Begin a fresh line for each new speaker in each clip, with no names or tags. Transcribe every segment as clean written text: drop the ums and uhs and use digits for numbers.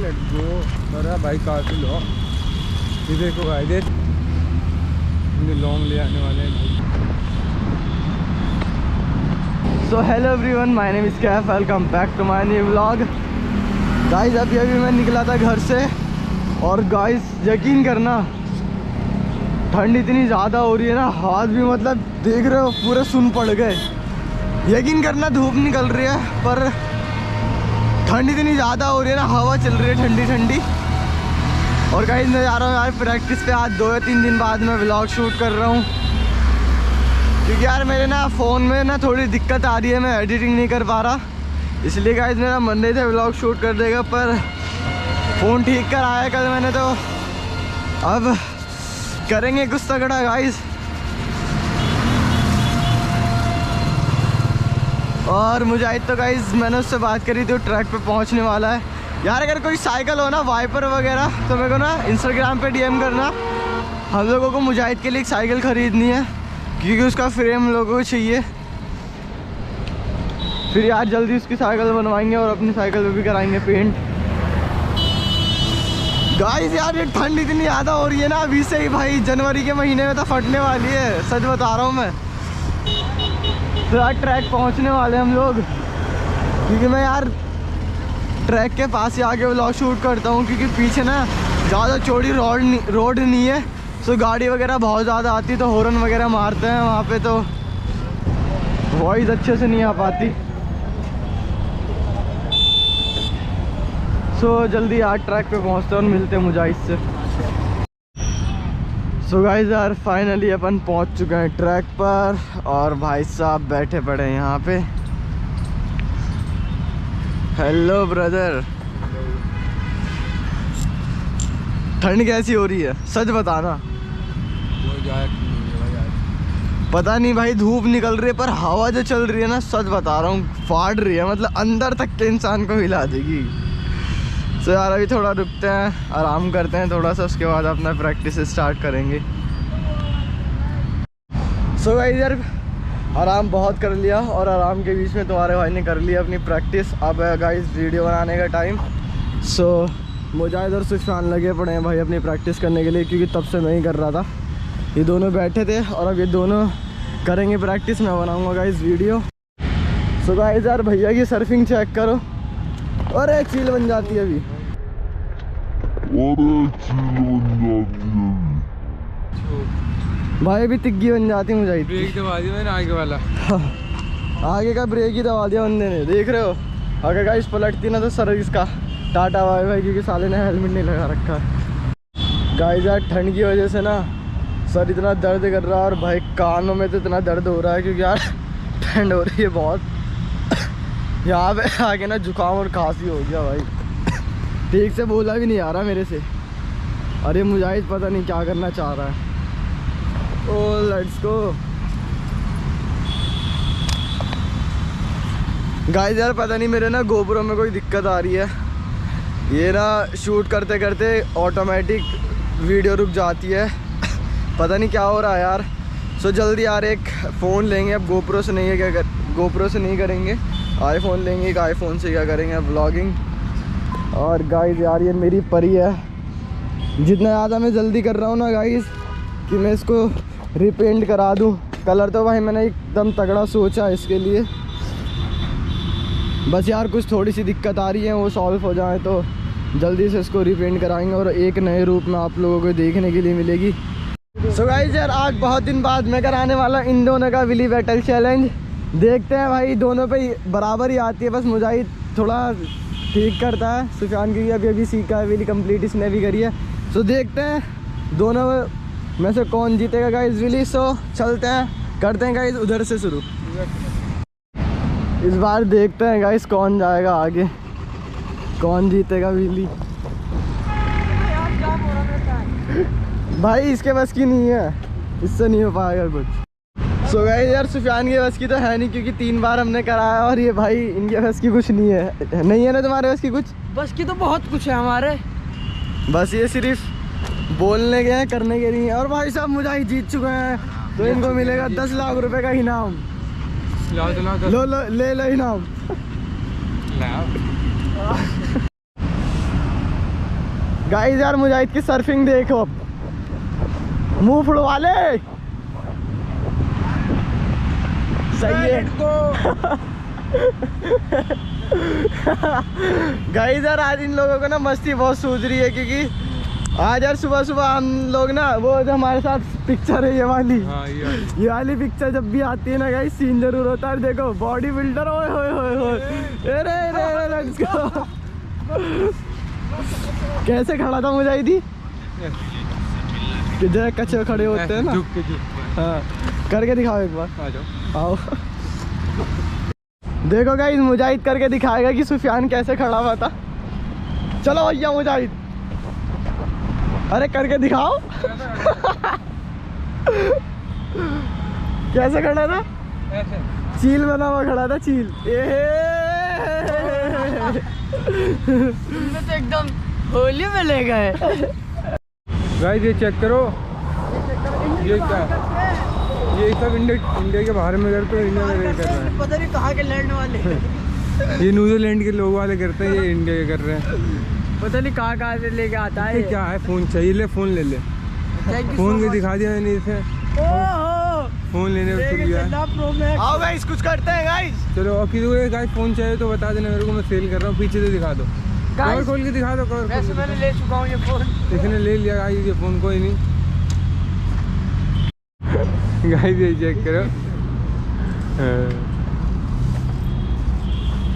Let's go. अरे भाई काफी लो, ये देखो भाई देख लॉन्ग ले आने वाले हैं भाई।
So hello everyone, my name is Kaif, welcome back to my new vlog. Guys अभी मैं निकला था घर से और गाइस यकीन करना ठंड इतनी ज़्यादा हो रही है ना, हाथ भी मतलब देख रहे हो पूरे सुन पड़ गए। यकीन करना धूप निकल रही है पर ठंड इतनी ज़्यादा हो रही है ना, हवा चल रही है ठंडी ठंडी। और गाइस मैं जा रहा हूँ यार प्रैक्टिस पे। आज 2 या 3 दिन बाद मैं व्लॉग शूट कर रहा हूँ क्योंकि यार मेरे ना फ़ोन में ना थोड़ी दिक्कत आ रही है, मैं एडिटिंग नहीं कर पा रहा। इसलिए गाइस मेरा मन नहीं था व्लॉग शूट कर देगा, पर फ़ोन ठीक कर आया कल मैंने, तो अब करेंगे कुछ तगड़ा गाइस। और मुजाहिद तो गाइस मैंने उससे बात करी थी, ट्रैक पे पहुंचने वाला है। यार अगर कोई साइकिल हो ना वाइपर वगैरह तो मेरे को ना इंस्टाग्राम पे डीएम करना। हम लोगों को मुजाहिद के लिए एक साइकिल ख़रीदनी है क्योंकि उसका फ्रेम हम लोगों को चाहिए। फिर यार जल्दी उसकी साइकिल बनवाएंगे और अपनी साइकिल पे भी कराएंगे पेंट। गाइस यार ये ठंड इतनी ज़्यादा हो रही है ना अभी से ही भाई, जनवरी के महीने में तो फटने वाली है, सच बता रहा हूँ मैं। तो यार ट्रैक पहुँचने वाले हम लोग क्योंकि मैं यार ट्रैक के पास ही आके व्लॉग शूट करता हूँ क्योंकि पीछे ना ज़्यादा चौड़ी रोड नहीं है, तो गाड़ी वगैरह बहुत ज़्यादा आती है तो हॉर्न वगैरह मारते हैं वहाँ पे, तो वॉइस अच्छे से नहीं आ पाती। सो जल्दी यार ट्रैक पे पहुँचते हैं और मिलते हैं मुजाहिद से। सो गाइस यार फाइनली अपन पहुँच चुके हैं ट्रैक पर और भाई साहब बैठे पड़े हैं यहाँ पे। हेलो ब्रदर, ठंड कैसी हो रही है सच बताना। पता नहीं भाई, धूप निकल रही है पर हवा जो चल रही है ना, सच बता रहा हूँ फाड़ रही है, मतलब अंदर तक के इंसान को हिला देगी। तो यार अभी थोड़ा रुकते हैं, आराम करते हैं थोड़ा सा, उसके बाद अपना प्रैक्टिस स्टार्ट करेंगे। सो गाइस यार आराम बहुत कर लिया और आराम के बीच में तुम्हारे भाई ने कर लिया अपनी प्रैक्टिस। अब गाइस वीडियो बनाने का टाइम। सो मुजाहिद और सुफान लगे पड़े हैं भाई अपनी प्रैक्टिस करने के लिए क्योंकि तब से मैं ही कर रहा था। ये दोनों बैठे थे और अब ये दोनों करेंगे प्रैक्टिस, मैं बनाऊंगा गाइस वीडियो। सो गाइस यार भैया की सर्फिंग चेक करो, और एक चील बन जाती है अभी, भाई अभी तिग्गी बन जाती है मुझे।
ब्रेक दबा दिया मैंने आगे वाला,
आगे का ब्रेक ही दबा दिया बंदे ने, देख रहे हो। अगर गाइस पलटती ना तो सर इसका टाटा बाय बाय, क्योंकि साले ने हेलमेट नहीं लगा रखा है। गाइस यार ठंड की वजह से ना सर इतना दर्द कर रहा है और भाई कानों में तो इतना दर्द हो रहा है क्योंकि यार ठंड हो रही है बहुत। यहाँ पे आके ना जुकाम और खांसी हो गया भाई, ठीक से बोला भी नहीं आ रहा मेरे से। अरे मुजाहिद पता नहीं क्या करना चाह रहा है। ओ लेट्स गो गाइस। यार पता नहीं मेरे ना गोप्रो में कोई दिक्कत आ रही है, ये ना शूट करते करते ऑटोमेटिक वीडियो रुक जाती है, पता नहीं क्या हो रहा है यार। सो जल्दी यार एक फ़ोन लेंगे, अब गोप्रो से नहीं है क्या गोप्रो से नहीं करेंगे, आईफोन लेंगे। एक आईफोन से क्या करेंगे अब व्लॉगिंग। और गाइस यार ये मेरी परी है, जितना ज़्यादा मैं जल्दी कर रहा हूँ ना गाइस कि मैं इसको रिपेंट करा दूँ। कलर तो भाई मैंने एकदम तगड़ा सोचा इसके लिए, बस यार कुछ थोड़ी सी दिक्कत आ रही है, वो सॉल्व हो जाए तो जल्दी से इसको रिपेंट कराएंगे और एक नए रूप में आप लोगों को देखने के लिए मिलेगी। सो गाइस यार आज बहुत दिन बाद मैं कराने वाला इन दोनों का विली बैटल चैलेंज। देखते हैं भाई, दोनों पे बराबर ही आती है, बस मुजाहिद थोड़ा ठीक करता है, सुफियान की अभी सीखा है, विली कंप्लीट इसने भी करी है। सो देखते हैं दोनों में से कौन जीतेगा गाइस विली। सो चलते हैं, करते हैं गाइस उधर से शुरू। इस बार देखते हैं गाइस कौन जाएगा आगे, कौन जीतेगा विली। भाई इसके बस की नहीं है, इससे नहीं हो पाएगा कुछ। सो गाइस यार सुफियान की बस की तो है नहीं क्योंकि 3 बार हमने कराया और ये भाई इनके बस की कुछ नहीं है। नहीं है ना तुम्हारे बस की कुछ?
बस की तो बहुत कुछ है हमारे,
बस ये सिर्फ बोलने के हैं, करने के नहीं है। और भाई साहब मुझे जीत चुके हैं तो इनको मिलेगा 10 लाख रुपए का इनाम। लो ले लो इनाम। गाइस यार मुजाहिद की सर्फिंग देखो, मुंह फुड़वा ले। सही है गाइस यार आज इन लोगों को ना मस्ती बहुत सूझ रही है, क्योंकि आज यार सुबह सुबह हम लोग ना वो जो हमारे साथ पिक्चर है ये वाली,
हाँ
ये वाली पिक्चर जब भी आती है ना गाइस सीन जरूर होता है। देखो बॉडी बिल्डर, ओए होए होए होए, अरे लेट्स गो। कैसे खड़ा था मुजाहिदी कि जरा कच्चे खड़े होते हैं ना,
झुक के
हाँ करके दिखाओ एक बार,
आ जाओ।
आओ देखो गाइस मुजाहिद करके दिखाएगा कि सुफियान कैसे खड़ा हुआ था। चलो भैया मुजाहिद, अरे करके दिखाओ कैसे खड़ा था?
ऐसे
चील बना हुआ खड़ा था, चील।
तुमने तो एकदम होली में ले गए।
गाइस ये चेक करो, ये क्या, ये सब इंडिया के बाहर में करते हैं, इंडिया में नहीं कर रहे हैं।
पता नहीं कहाँ के लैंड वाले।
ये न्यूजीलैंड के लोग वाले करते हैं, ये इंडिया के कर रहे हैं।
पता नहीं कहाँ से लेके आता है।
ये क्या है, फोन चाहिए, ले फोन ले ले। फोन के दिखा दिया मैंने इसे, फोन लेने को दिया है।
आओ गाइस कुछ करते हैं गाइस।
चलो और किसी को गाइस फोन चाहिए तो बता देना मेरे को, मैं सेल कर रहा हूँ। पीछे से दिखा दो, कवर खोल के दिखा दो।
वैसे मैंने ले चुका हूँ ये फोन।
इसने ले लिया गाइस ये फोन, कोई नहीं। गाइस ये चेक करो,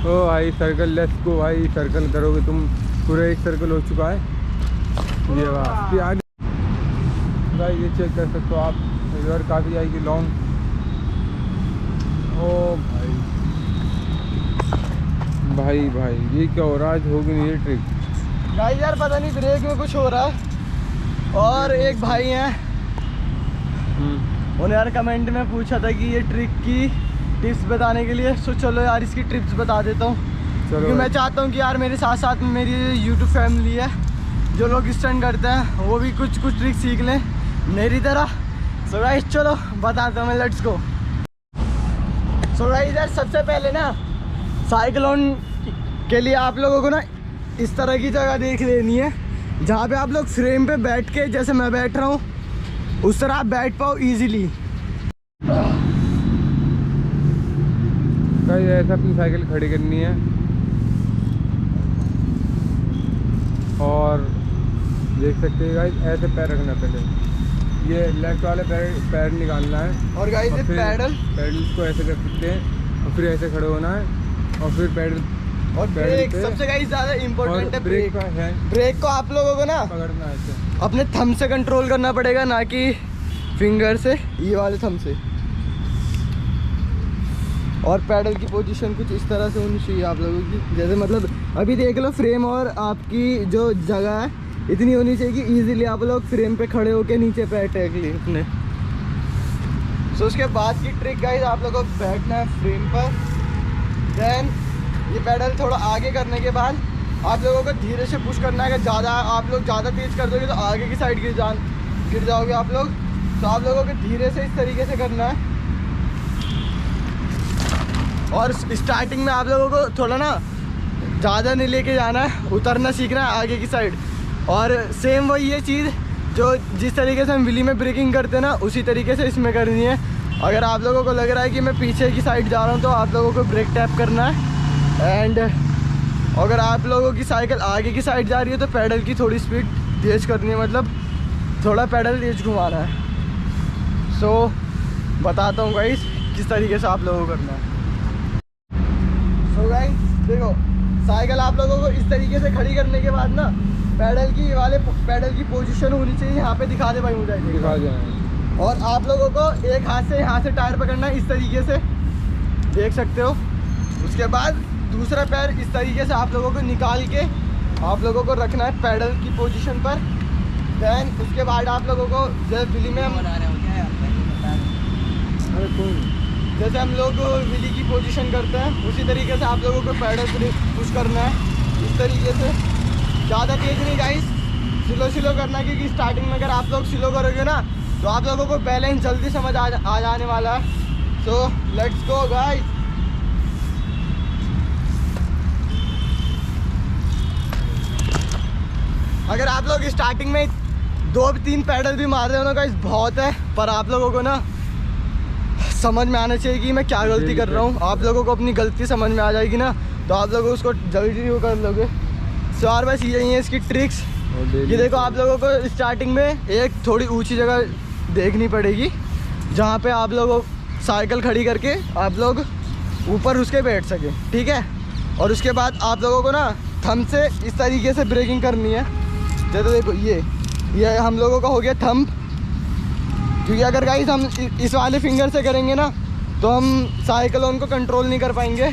ओ भाई सर्कल, लेट्स गो भाई। सर्कल करोगे तुम, पूरा एक सर्कल हो चुका है ये वाह। फिर आगे गाइस ये चेक कर सकते हो आप, इधर काफ़ी आएगी लॉन्ग। ओ भाई भाई भाई ये क्या हो रहा है, आज होगी नहीं ये ट्रिक।
गाइस यार पता नहीं ब्रेक में कुछ हो रहा है। और एक भाई हैं, उन्होंने यार कमेंट में पूछा था कि ये ट्रिक की टिप्स बताने के लिए। सो चलो यार इसकी टिप्स बता देता हूँ, क्योंकि मैं चाहता हूँ कि यार मेरे साथ साथ में मेरी यूट्यूब फैमिली है, जो लोग स्टंट करते हैं वो भी कुछ कुछ ट्रिक सीख लें मेरी तरह। सो गाइस चलो बताता हूँ मैं, लेट्स गो। सो गाइस यार सबसे पहले ना साइक्लोन के लिए आप लोगों को ना इस तरह की जगह देख लेनी है, जहाँ पे आप लोग फ्रेम पे बैठ के, जैसे मैं बैठ रहा हूँ उस तरह आप बैठ पाओ इजीली।
गाइस ऐसा अपनी साइकिल खड़ी करनी है और देख सकते हैं गाइस ऐसे पैर रखना, पहले ये लेफ्ट वाले पैर निकालना है।
और गाइस ये पैडल
को ऐसे कर सकते हैं और फिर ऐसे खड़े होना है और फिर पैडल
और ब्रेक। सबसे गाइस ज़्यादा इम्पोर्टेंट है ब्रेक। ब्रेक को आप लोगों को ना
पकड़ना है ऐसे, अपने
अपने थंब से कंट्रोल करना पड़ेगा, ना कि फिंगर से, ये वाले थंब से। और पैडल की पोजीशन कुछ इस तरह से होनी चाहिए आप लोगों की, जैसे मतलब अभी देख लो फ्रेम और आपकी जो जगह है इतनी होनी चाहिए कि इजीली आप लोग फ्रेम पे खड़े होके नीचे पैर टेक लिए अपने। सो उसके बाद की ट्रिक गाइस, आप लोगों को बैठना है फ्रेम पर। देन ये पैडल थोड़ा आगे करने के बाद आप लोगों को धीरे से पुश करना है। अगर ज़्यादा आप लोग ज़्यादा तेज़ कर दोगे तो आगे की साइड गिर जाओगे आप लोग। तो आप लोगों को धीरे से इस तरीके से करना है। और स्टार्टिंग में आप लोगों को थोड़ा ना ज़्यादा नहीं लेके जाना है, उतरना सीखना है आगे की साइड। और सेम वही ये चीज़ जो जिस तरीके से हम विली में ब्रेकिंग करते हैं ना, उसी तरीके से इसमें करनी है। अगर आप लोगों को लग रहा है कि मैं पीछे की साइड जा रहा हूँ तो आप लोगों को ब्रेक टैप करना है। एंड अगर आप लोगों की साइकिल आगे की साइड जा रही है तो पैडल की थोड़ी स्पीड तेज़ करनी है, मतलब थोड़ा पैडल तेज घुमाना है। सो बताता हूँ गाइस किस तरीके से आप लोगों को करना है। सो गाइस देखो, साइकिल आप लोगों को इस तरीके से खड़ी करने के बाद ना पैडल की पोजीशन होनी चाहिए। यहाँ पे दिखा दे भाई मुझे,
दिखा देना।
और आप लोगों को एक हाथ से यहाँ से टायर पकड़ना है इस तरीके से, देख सकते हो। उसके बाद दूसरा पैर इस तरीके से आप लोगों को निकाल के आप लोगों को रखना है पैडल की पोजीशन पर। देन उसके बाद आप लोगों को जैसे विली में जैसे हम लोग विली की पोजीशन करते हैं उसी तरीके से आप लोगों को पैडल पुश करना है इस तरीके से। ज़्यादा तेज नहीं गाइस, स्लो करना है, क्योंकि स्टार्टिंग में अगर आप लोग स्लो करोगे ना तो आप लोगों को बैलेंस जल्दी समझ आ जाने वाला है। So let's go guys. अगर आप लोग स्टार्टिंग में 2-3 पैडल भी मार रहे हो ना गाइस बहुत है, पर आप लोगों को ना समझ में आना चाहिए कि मैं क्या गलती कर रहा हूँ। आप लोगों को अपनी गलती समझ में आ जाएगी ना तो आप लोग उसको जल्दी वो कर लोगे। सो यार बस यही है इसकी ट्रिक्स। ये देखो आप लोगों को स्टार्टिंग में एक थोड़ी ऊंची जगह देखनी पड़ेगी जहाँ पे आप लोगों साइकिल खड़ी करके आप लोग ऊपर उसके बैठ सके, ठीक है। और उसके बाद आप लोगों को ना थंब से इस तरीके से ब्रेकिंग करनी है। जैसे देखो ये हम लोगों का हो गया थंब, क्योंकि अगर गाइस हम इस वाले फिंगर से करेंगे ना तो हम साइकिलों को कंट्रोल नहीं कर पाएंगे।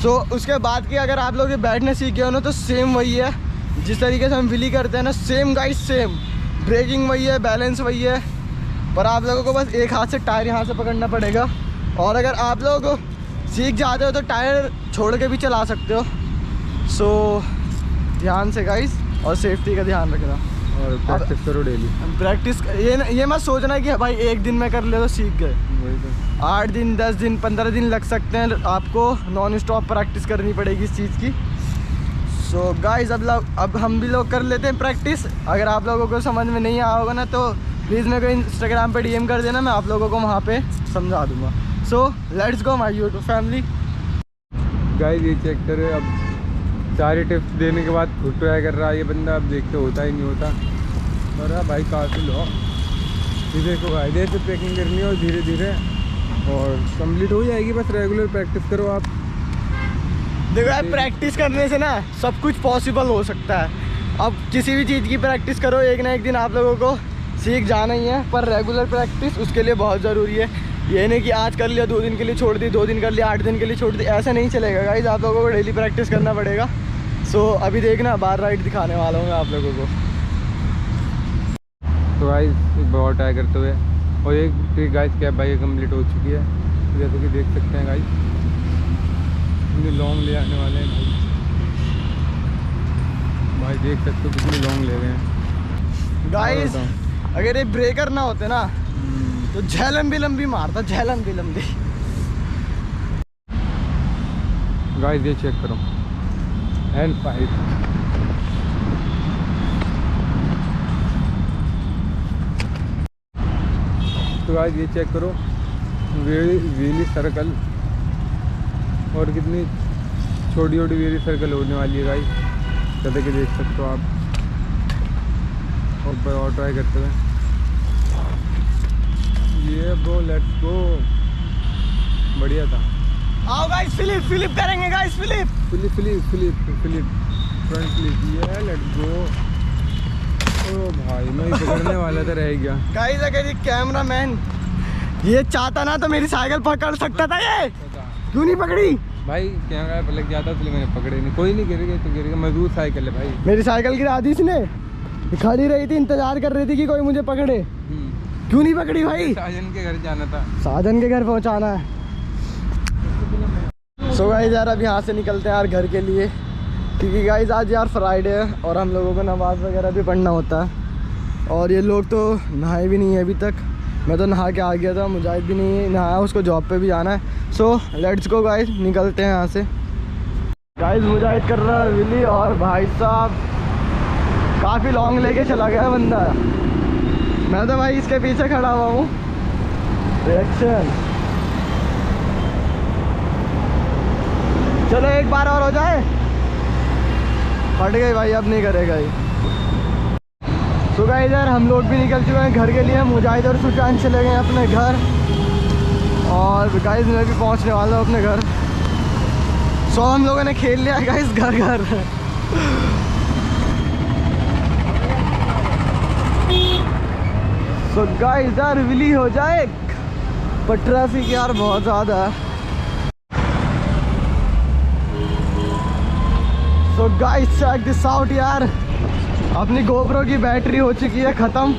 सो उसके बाद की अगर आप लोग ये बैठने सीख गए हो ना तो सेम वही है जिस तरीके से हम व्हीली करते हैं ना, सेम गाइस सेम ब्रेकिंग वही है, बैलेंस वही है, पर आप लोगों को बस एक हाथ से टायर यहाँ से पकड़ना पड़ेगा। और अगर आप लोग सीख जाते हो तो टायर छोड़ के भी चला सकते हो। सो ध्यान से गाइस और सेफ्टी का ध्यान रखना
और प्रैक्टिस करो डेली।
प्रैक्टिस ये मत सोचना कि भाई एक दिन में कर ले तो सीख गए। 8 दिन 10 दिन 15 दिन लग सकते हैं, आपको नॉन स्टॉप प्रैक्टिस करनी पड़ेगी इस चीज़ की। सो गाइस अब हम भी लोग कर लेते हैं प्रैक्टिस। अगर आप लोगों को समझ में नहीं आया होगा ना तो प्लीज़ मेरे को इंस्टाग्राम पे DM कर देना, मैं आप लोगों को वहाँ पे समझा दूँगा। So let's go my YouTube family.
Guys ये चेक करें, अब सारे टिप्स देने के बाद खुद ट्राई कर रहा है ये बंदा। अब देखते होता ही नहीं होता, पर भाई काफ़ी लो। ये देखो भाई जैसे पैकिंग करनी है और धीरे धीरे और कंप्लीट हो जाएगी। बस रेगुलर प्रैक्टिस करो आप।
देखो यार प्रैक्टिस करने से ना सब कुछ पॉसिबल हो सकता है। अब किसी भी चीज़ की प्रैक्टिस करो, एक ना एक दिन आप लोगों को सीख जाना ही है, पर रेगुलर प्रैक्टिस उसके लिए बहुत ज़रूरी है। ये नहीं कि आज कर लिया 2 दिन के लिए छोड़ दी, 2 दिन कर लिया 8 दिन के लिए छोड़ दी, ऐसा नहीं चलेगा गाइस। आप लोगों को डेली प्रैक्टिस करना पड़ेगा। सो अभी देखना बार राइड दिखाने वाला हूँ मैं आप लोगों को।
तो गाइस एक बार और ट्राई करते हुए, और एक ट्रिक गाइस कैब भाई कंप्लीट हो चुकी है, जैसे कि देख सकते हैं गाइस। कितने लॉन्ग ले आने वाले हैं भाई देख सकते हो कितने लॉन्ग ले रहे हैं
गाइस। अगर ये ब्रेकर ना होते ना तो झेलम भी लंबी मारता, झेलम भी लंबी।
गाइस ये चेक करो L5। तो गाइस ये चेक करो व्हीली सर्कल, और कितनी छोटी छोटी व्हीली सर्कल होने वाली है गाइस, जैसे कि देख सकते हो आप। ऊपर और ट्राई करते हुए ये ब्रो लेट्स गो, बढ़िया था।
आओ गाइस फ्लिप करेंगे गाइस, फ्लिप
फ्रंट फ्लिप, ये लेट्स गो। ओ भाई मैं पकड़ने वाला था, रह गया
गाइस। अगर ये कैमरामैन ये चाहता ना तो मेरी साइकिल पकड़ सकता था, ये क्यों नहीं पकड़ी
भाई? कैमरा पलट जाता इसलिए मैंने पकड़े नहीं। कोई नहीं गिर गए तो गिर गए, मजबूत साइकिल है भाई।
मेरी साइकिल गिरा दी इसने, खड़ी रही थी इंतजार कर रही थी कि कोई मुझे पकड़े, क्यों नहीं पकड़ी भाई?
साजन के घर जाना था,
साजन के घर पहुंचाना है। सो गाइस यार अब यहाँ से निकलते हैं यार घर के लिए, क्योंकि गाइस आज यार फ्राइडे है और हम लोगों को नमाज़ वगैरह भी पढ़ना होता है। और ये लोग तो नहाए भी नहीं है अभी तक, मैं तो नहा के आ गया था, मुजाहिद भी नहीं नहाया, उसको जॉब पे भी जाना है। सो लेट्स गो गाइस, निकलते हैं यहाँ से। गाइस मुजाहिद कर रहा है व्हीली, और भाई साहब काफ़ी लॉन्ग लेके चला गया बंदा। मैं तो भाई इसके पीछे खड़ा हुआ हूँ। रिएक्शन चलो एक बार और हो जाए, फट गई भाई, अब नहीं करेगा ये। सो गाइस यार हम लोग भी निकल चुके हैं घर के लिए। मुजाहिद और सुजान चले गए अपने घर, और गाइस मैं भी पहुंचने वाला हूँ अपने घर। सो हम लोगों ने खेल लिया गाइस घर। सो गाइस यार विली हो जाए, पर ट्रैफिक यार बहुत ज़्यादा है। So guys check this out यार, अपनी गोप्रो की बैटरी हो चुकी है ख़त्म।